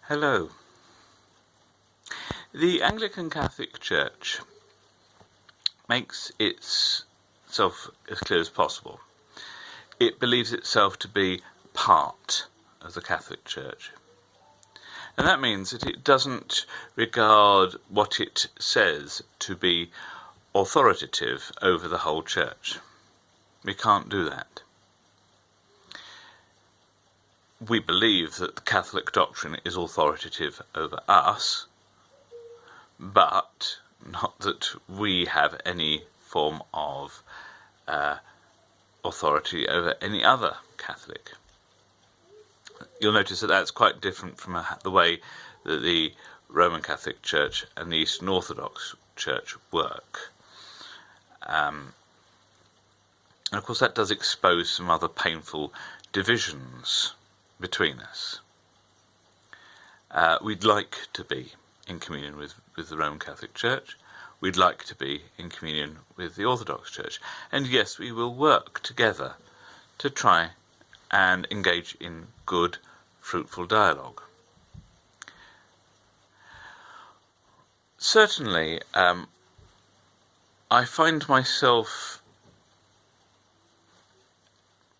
Hello. The Anglican Catholic Church makes itself as clear as possible. It believes itself to be part of the Catholic Church. And that means that it doesn't regard what it says to be authoritative over the whole Church. We can't do that. We believe that the Catholic doctrine is authoritative over us, but not that we have any form of authority over any other Catholic. You'll notice that that's quite different from the way that the Roman Catholic Church and the Eastern Orthodox Church work. And of course that does expose some other painful divisions between us. We'd like to be in communion with the Roman Catholic Church. We'd like to be in communion with the Orthodox Church. And yes, we will work together to try and engage in good, fruitful dialogue. Certainly, I find myself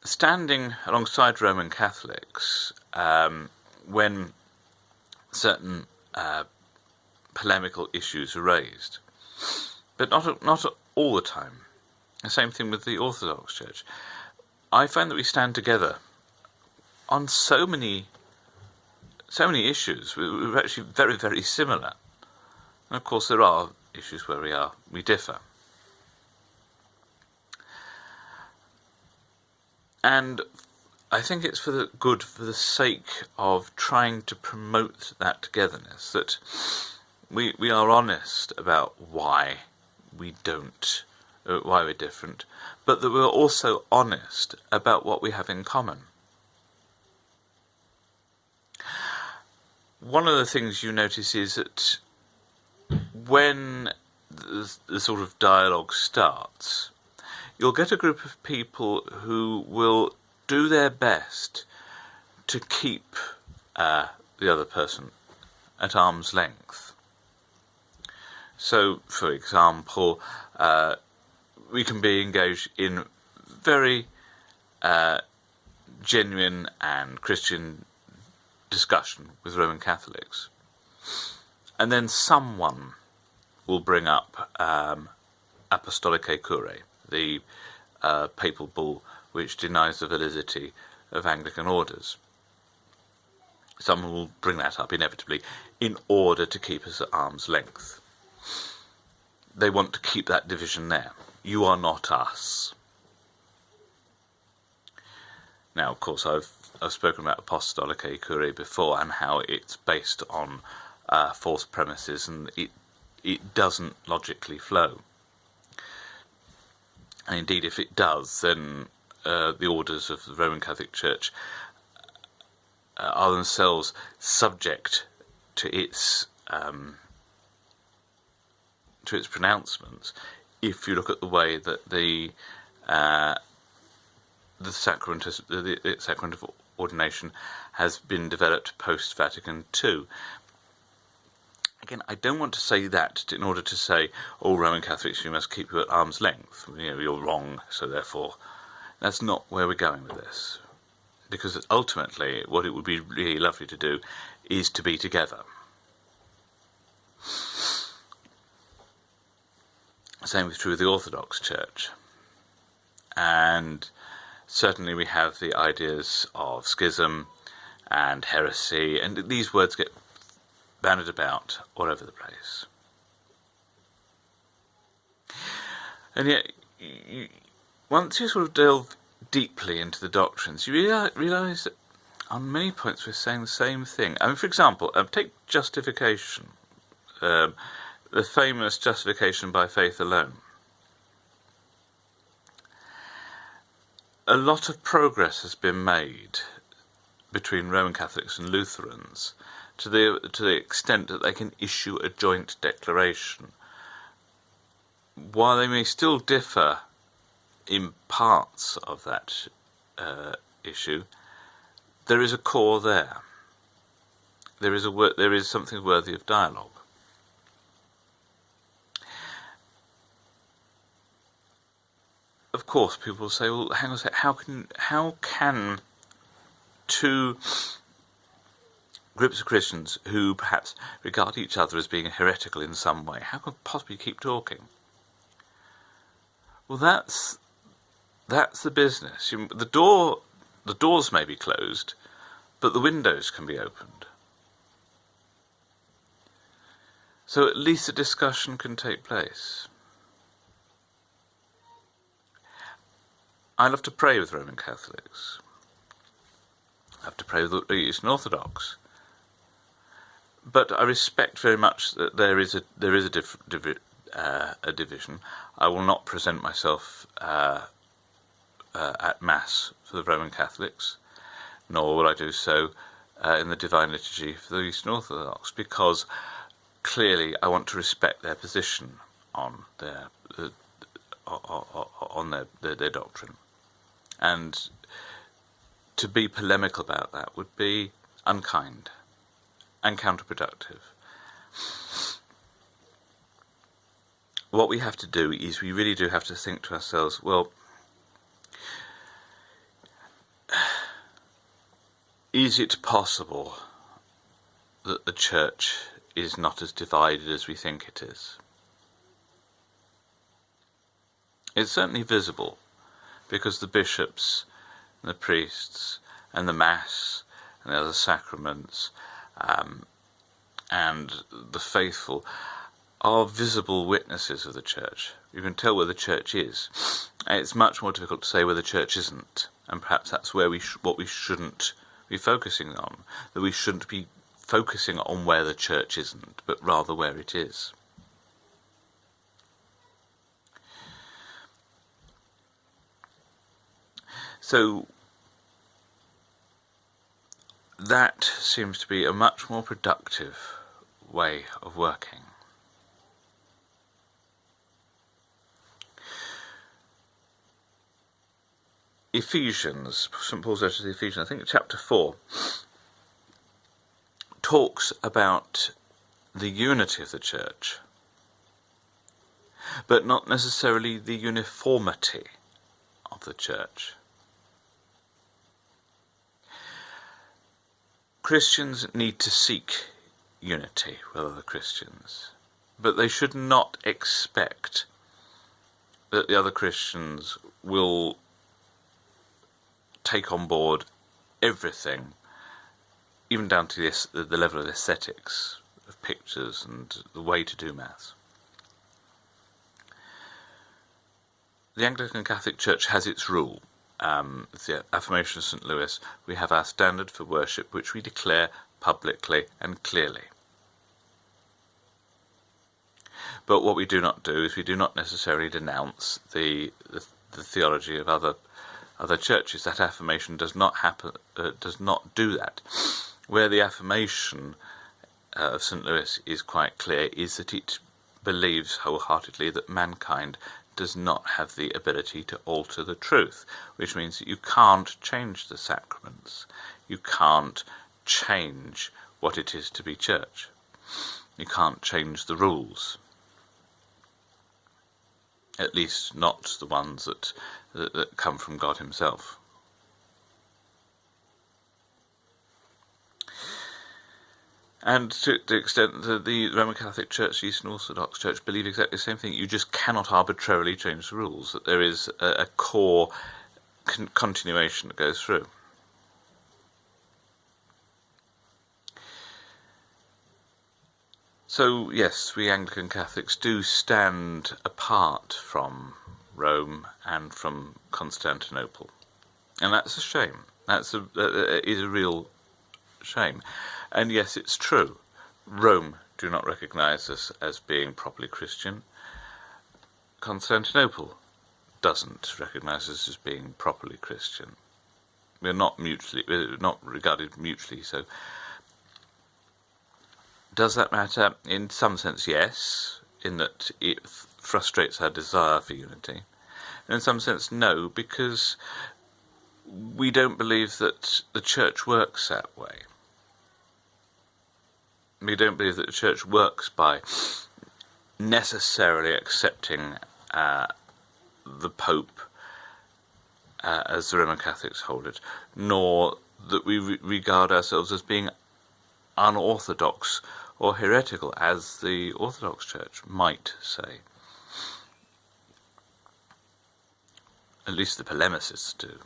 standing alongside Roman Catholics when certain polemical issues are raised, but not all the time. The same thing with the Orthodox Church. I find that we stand together on so many issues. We're actually very, very similar. And of course, there are issues where we differ. And I think it's for the sake of trying to promote that togetherness, that we are honest about why we're different, but that we're also honest about what we have in common. One of the things you notice is that when the sort of dialogue starts, you'll get a group of people who will do their best to keep the other person at arm's length. So, for example, we can be engaged in very genuine and Christian discussion with Roman Catholics, and then someone will bring up Apostolicae Curae, the papal bull which denies the validity of Anglican orders. Someone will bring that up inevitably in order to keep us at arm's length. They want to keep that division there. You are not us. Now, of course, I've spoken about Apostolicae Curae before and how it's based on false premises, and it doesn't logically flow. And indeed, if it does, then the orders of the Roman Catholic Church are themselves subject to its pronouncements. If you look at the way that the sacrament of ordination has been developed post-Vatican II. Again, I don't want to say that in order to say, oh, Roman Catholics, you must keep you at arm's length. You're wrong, so therefore. That's not where we're going with this. Because ultimately, what it would be really lovely to do is to be together. Same is true with the Orthodox Church. And certainly we have the ideas of schism and heresy, and these words get bandied about all over the place. And yet, once you sort of delve deeply into the doctrines, you realise that on many points we're saying the same thing. I mean, for example, take justification, the famous justification by faith alone. A lot of progress has been made between Roman Catholics and Lutherans to the extent that they can issue a joint declaration. While they may still differ in parts of that issue, there is a core there. there is something worthy of dialogue. Of course, people will say, well, hang on a sec, how can two groups of Christians who perhaps regard each other as being heretical in some way, how can possibly keep talking? Well, that's the business. The doors may be closed, but the windows can be opened. So at least a discussion can take place. I love to pray with Roman Catholics. I love to pray with the Eastern Orthodox. But I respect very much that there is a division. I will not present myself at Mass for the Roman Catholics, nor will I do so in the Divine Liturgy for the Eastern Orthodox, because clearly I want to respect their position on their doctrine. And to be polemical about that would be unkind and counterproductive. What we have to do is we really do have to think to ourselves, well, is it possible that the Church is not as divided as we think it is? It's certainly visible, because the bishops and the priests and the Mass and the other sacraments and the faithful are visible witnesses of the Church. You can tell where the Church is. It's much more difficult to say where the Church isn't, and perhaps that's where what we shouldn't be focusing on, that we shouldn't be focusing on where the Church isn't, but rather where it is. So that seems to be a much more productive way of working. Ephesians, St. Paul's letter to the Ephesians, I think chapter 4, talks about the unity of the Church, but not necessarily the uniformity of the Church. Christians need to seek unity with other Christians, but they should not expect that the other Christians will take on board everything, even down to the level of aesthetics, of pictures and the way to do Mass. The Anglican Catholic Church has its rule. The affirmation of St. Louis, we have our standard for worship, which we declare publicly and clearly. But what we do not do is we do not necessarily denounce the theology of other churches. That affirmation does not do that. Where the affirmation of St. Louis is quite clear is that it believes wholeheartedly that mankind does not have the ability to alter the truth, which means that you can't change the sacraments. You can't change what it is to be church. You can't change the rules. At least not the ones that come from God himself. And to the extent that the Roman Catholic Church, the Eastern Orthodox Church, believe exactly the same thing. You just cannot arbitrarily change the rules, that there is a core continuation that goes through. So, yes, we Anglican Catholics do stand apart from Rome and from Constantinople. And that's a shame. That is a real shame. And yes, it's true. Rome do not recognise us as being properly Christian. Constantinople doesn't recognise us as being properly Christian. We're not regarded mutually so. Does that matter? In some sense, yes, in that it frustrates our desire for unity. And in some sense, no, because we don't believe that the Church works that way. we don't believe that the Church works by necessarily accepting the Pope as the Roman Catholics hold it, nor that we regard ourselves as being unorthodox or heretical, as the Orthodox Church might say. At least the polemicists do.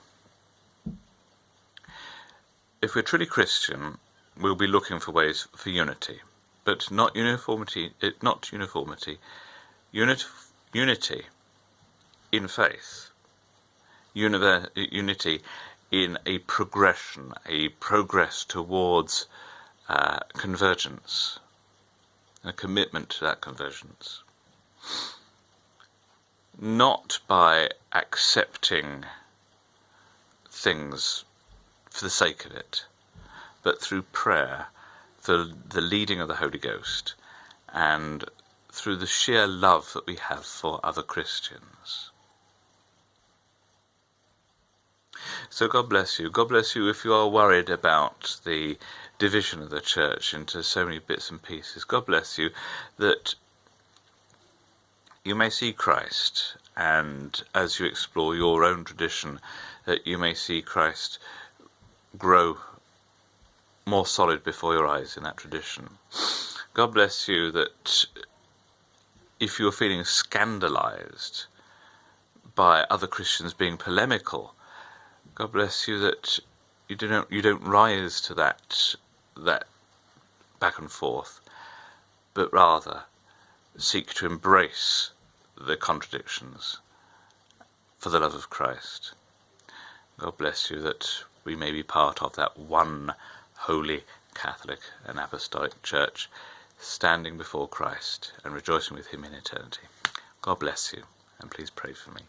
If we're truly Christian, we'll be looking for ways for unity, but not uniformity. Unity in faith. Unity in a progression, a progress towards convergence, a commitment to that convergence. Not by accepting things for the sake of it, but through prayer, the leading of the Holy Ghost, and through the sheer love that we have for other Christians. So God bless you. God bless you if you are worried about the division of the Church into so many bits and pieces. God bless you that you may see Christ, and as you explore your own tradition, that you may see Christ grow more solid before your eyes in that tradition. God bless you that if you're feeling scandalized by other Christians being polemical, God bless you that you don't rise to that back and forth, but rather seek to embrace the contradictions for the love of Christ. God bless you that we may be part of that one holy Catholic and Apostolic Church, standing before Christ and rejoicing with him in eternity. God bless you, and please pray for me.